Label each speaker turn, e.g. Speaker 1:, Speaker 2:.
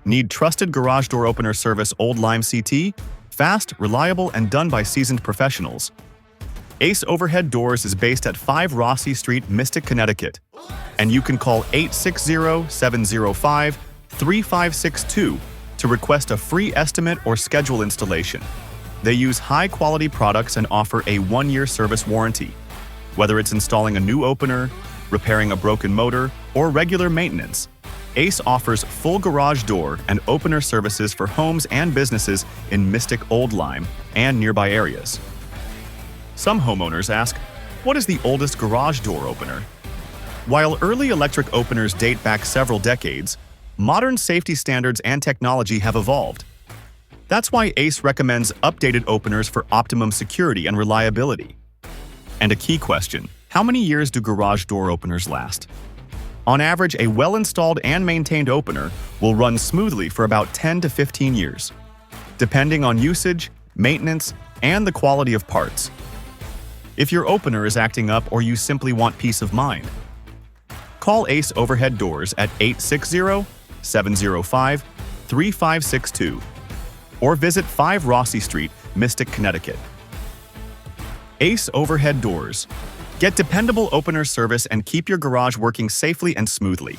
Speaker 1: Need trusted garage door opener service Old Lyme CT? Fast, reliable, and done by seasoned professionals. Ace Overhead Doors is based at 5 Rossie St, Mystic, Connecticut, and you can call 860-705-3562 to request a free estimate or schedule installation. They use high-quality products and offer a 1-year service warranty. Whether it's installing a new opener, repairing a broken motor, or regular maintenance, Ace offers full garage door and opener services for homes and businesses in Mystic Old Lyme and nearby areas. Some homeowners ask, what is the oldest garage door opener? While early electric openers date back several decades, modern safety standards and technology have evolved. That's why Ace recommends updated openers for optimum security and reliability. And a key question, how many years do garage door openers last? On average, a well-installed and maintained opener will run smoothly for about 10 to 15 years, depending on usage, maintenance, and the quality of parts. If your opener is acting up or you simply want peace of mind, call Ace Overhead Doors at 860-705-3562 or visit 5 Rossie St, Mystic, Connecticut. Ace Overhead Doors. Get dependable opener service and keep your garage working safely and smoothly.